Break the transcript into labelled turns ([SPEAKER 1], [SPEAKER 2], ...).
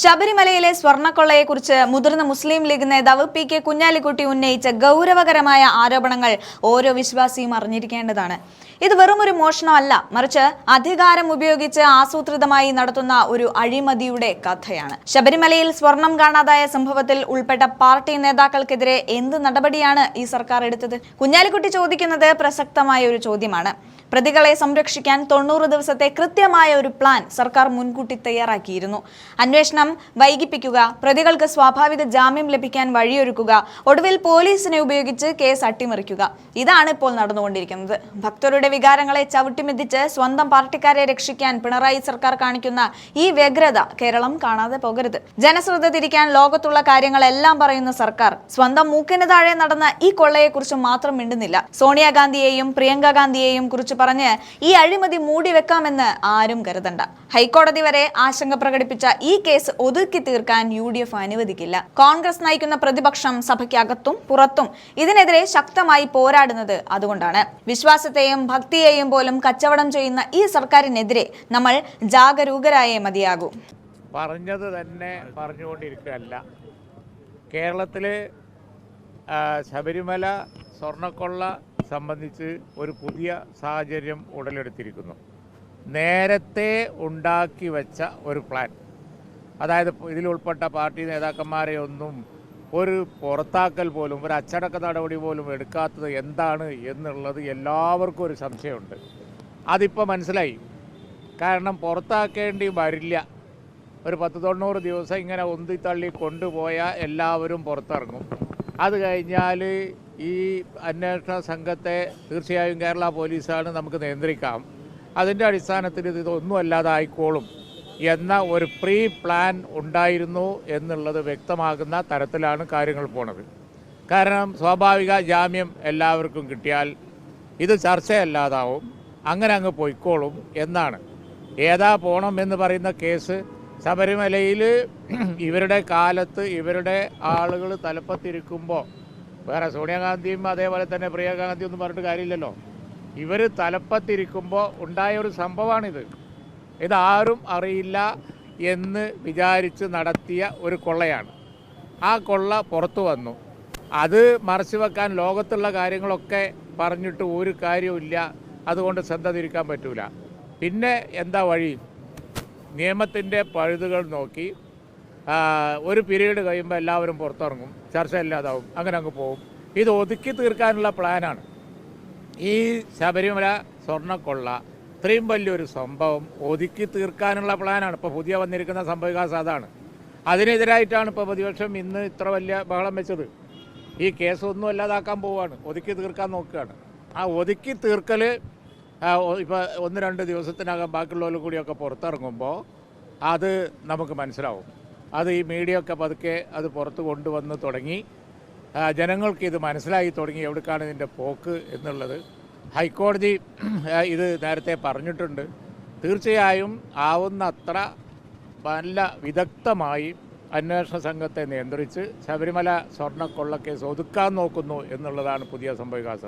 [SPEAKER 1] ശബരിമലയിലെ സ്വർണ്ണക്കൊള്ളയെക്കുറിച്ച് മുതിർന്ന മുസ്ലിം ലീഗ് നേതാവ് പി കെ കുഞ്ഞാലിക്കുട്ടി ഉന്നയിച്ച ഗൗരവകരമായ ആരോപണങ്ങൾ ഓരോ വിശ്വാസിയും അറിഞ്ഞിരിക്കേണ്ടതാണ്. ഇത് വെറുമൊരു മോഷണമല്ല, മറിച്ച് അധികാരം ഉപയോഗിച്ച് ആസൂത്രിതമായി നടത്തുന്ന ഒരു അഴിമതിയുടെ കഥയാണ്. ശബരിമലയിൽ സ്വർണം കാണാതായ സംഭവത്തിൽ ഉൾപ്പെട്ട പാർട്ടി നേതാക്കൾക്കെതിരെ എന്ത് നടപടിയാണ് ഈ സർക്കാർ എടുത്തത്? കുഞ്ഞാലിക്കുട്ടി ചോദിക്കുന്നത് പ്രസക്തമായ ഒരു ചോദ്യമാണ്. പ്രതികളെ സംരക്ഷിക്കാൻ 90 ദിവസത്തെ കൃത്യമായ ഒരു പ്ലാൻ സർക്കാർ മുൻകൂട്ടി തയ്യാറാക്കിയിരുന്നു. അന്വേഷണം വൈകിപ്പിക്കുക, പ്രതികൾക്ക് സ്വാഭാവിക ജാമ്യം ലഭിക്കാൻ വഴിയൊരുക്കുക, ഒടുവിൽ പോലീസിനെ ഉപയോഗിച്ച് കേസ് അട്ടിമറിക്കുക, ഇതാണ് ഇപ്പോൾ നടന്നുകൊണ്ടിരിക്കുന്നത്. ഭക്തരുടെ വികാരങ്ങളെ ചവിട്ടിമെതിച്ച് സ്വന്തം പാർട്ടിക്കാരെ രക്ഷിക്കാൻ പിണറായി സർക്കാർ കാണിക്കുന്ന ഈ വ്യഗ്രത കേരളം കാണാതെ പോകരുത്. ജനശ്രദ്ധ തിരിക്കാൻ ലോകത്തുള്ള കാര്യങ്ങളെല്ലാം പറയുന്ന സർക്കാർ സ്വന്തം മൂക്കിന് താഴെ നടന്ന ഈ കൊള്ളയെക്കുറിച്ച് മാത്രം മിണ്ടുന്നില്ല. സോണിയാഗാന്ധിയെയും പ്രിയങ്ക ഗാന്ധിയെയും കുറിച്ച് പറഞ്ഞ് ഈ അഴിമതി മൂടിവെക്കാമെന്ന് ആരും കരുതണ്ട. ഹൈക്കോടതി വരെ ആശങ്ക പ്രകടിപ്പിച്ച ഈ കേസ് ഒതുക്കി തീർക്കാൻ UDF അനുവദിക്കില്ല. കോൺഗ്രസ് നയിക്കുന്ന പ്രതിപക്ഷം സഭയ്ക്കകത്തും പുറത്തും ഇതിനെതിരെ ശക്തമായി പോരാടുന്നത് അതുകൊണ്ടാണ്. വിശ്വാസത്തെയും ഭക്തിയെയും പോലും കച്ചവടം ചെയ്യുന്ന ഈ സർക്കാരിനെതിരെ നമ്മൾ ജാഗരൂകരായേ മതിയാകൂ.
[SPEAKER 2] പറഞ്ഞത് തന്നെ പറഞ്ഞുകൊണ്ടിരിക്കുകയല്ല. കേരളത്തിലെ ശബരിമല സ്വർണ്ണക്കൊള്ള സംബന്ധിച്ച് ഒരു പുതിയ സാഹചര്യം ഉടലെടുത്തിരിക്കുന്നു. നേരത്തെ ഉണ്ടാക്കി വെച്ച ഒരു പ്ലാൻ, അതായത് ഇതിലുൾപ്പെട്ട പാർട്ടി നേതാക്കന്മാരെ ഒന്നും ഒരു പുറത്താക്കൽ പോലും, ഒരു അച്ചടക്ക നടപടി പോലും എടുക്കാത്തത് എന്താണ് എന്നുള്ളത് എല്ലാവർക്കും ഒരു സംശയമുണ്ട്. അതിപ്പോൾ മനസ്സിലായി. കാരണം പുറത്താക്കേണ്ടി വരില്ല. ഒരു 10-90 ദിവസം ഇങ്ങനെ ഉന്തിത്തള്ളി കൊണ്ടുപോയാൽ എല്ലാവരും പുറത്തിറങ്ങും. അത് കഴിഞ്ഞാൽ ഈ അന്വേഷണ സംഘത്തെ തീർച്ചയായും കേരള പോലീസാണ് നമുക്ക് നിയന്ത്രിക്കാം. അതിൻ്റെ അടിസ്ഥാനത്തിൽ ഇതൊന്നും അല്ലാതായിക്കോളും എന്ന ഒരു പ്രീ പ്ലാൻ ഉണ്ടായിരുന്നു എന്നുള്ളത് വ്യക്തമാകുന്ന തരത്തിലാണ് കാര്യങ്ങൾ പോണത്. കാരണം സ്വാഭാവിക ജാമ്യം എല്ലാവർക്കും കിട്ടിയാൽ ഇത് ചർച്ചയല്ലാതാവും, അങ്ങനെ അങ്ങ് പൊയ്ക്കോളും എന്നാണ്. ഏതാ പോണം എന്ന് പറയുന്ന കേസ് ശബരിമലയിൽ ഇവരുടെ കാലത്ത് ഇവരുടെ ആളുകൾ തലപ്പത്തിരിക്കുമ്പോൾ, വേറെ സോണിയാഗാന്ധിയും അതേപോലെ തന്നെ പ്രിയങ്ക ഗാന്ധി ഒന്നും പറഞ്ഞിട്ട് കാര്യമില്ലല്ലോ, ഇവർ തലപ്പത്തിരിക്കുമ്പോൾ ഉണ്ടായ ഒരു സംഭവമാണിത്. ഇതാരും അറിയില്ല എന്ന് വിചാരിച്ച് നടത്തിയ ഒരു കൊള്ളയാണ്. ആ കൊള്ള പുറത്തു വന്നു. അത് മറച്ചു വെക്കാൻ ലോകത്തുള്ള കാര്യങ്ങളൊക്കെ പറഞ്ഞിട്ട് ഒരു കാര്യമില്ല. അതുകൊണ്ട് ശ്രദ്ധ തിരിക്കാൻ പറ്റൂല. പിന്നെ എന്താ വഴി? നിയമത്തിൻ്റെ പഴുതുകൾ നോക്കി ഒരു പീരീഡ് കഴിയുമ്പോൾ എല്ലാവരും പുറത്തിറങ്ങും, ചർച്ച ഇല്ലാതാവും, അങ്ങനെ അങ്ങ് പോകും. ഇത് ഒതുക്കി തീർക്കാനുള്ള പ്ലാനാണ്. ഈ ശബരിമല സ്വർണ്ണക്കൊള്ള ഇത്രയും വലിയൊരു സംഭവം ഒതുക്കി തീർക്കാനുള്ള പ്ലാനാണ്. ഇപ്പോൾ പുതിയ വന്നിരിക്കുന്ന സംഭവവികാസം അതാണ്. അതിനെതിരായിട്ടാണ് ഇപ്പോൾ പ്രതിപക്ഷം ഇന്ന് ഇത്ര വലിയ ബഹളം വെച്ചത്. ഈ കേസ് ഒന്നും അല്ലാതാക്കാൻ പോവുകയാണ്, ഒതുക്കി തീർക്കാൻ നോക്കുകയാണ്. ആ ഒതുക്കി തീർക്കൽ ഇപ്പോൾ 1-2 ദിവസത്തിനകം ബാക്കിയുള്ളവരും കൂടിയൊക്കെ പുറത്തിറങ്ങുമ്പോൾ അത് നമുക്ക് മനസ്സിലാവും. അത് ഈ മീഡിയ ഒക്കെ പതുക്കെ അത് പുറത്ത് കൊണ്ടുവന്ന് തുടങ്ങി. ജനങ്ങൾക്ക് ഇത് മനസ്സിലായി തുടങ്ങി എവിടേക്കാണ് ഇതിൻ്റെ പോക്ക് എന്നുള്ളത്. ഹൈക്കോടതി ഇത് നേരത്തെ പറഞ്ഞിട്ടുണ്ട്. തീർച്ചയായും ആവുന്നത്ര നല്ല വിദഗ്ധമായി അന്വേഷണ സംഘത്തെ നിയന്ത്രിച്ച് ശബരിമല സ്വർണ്ണക്കൊള്ള കേസ് ഒതുക്കാൻ നോക്കുന്നു എന്നുള്ളതാണ് പുതിയ സംഭവവികാസം.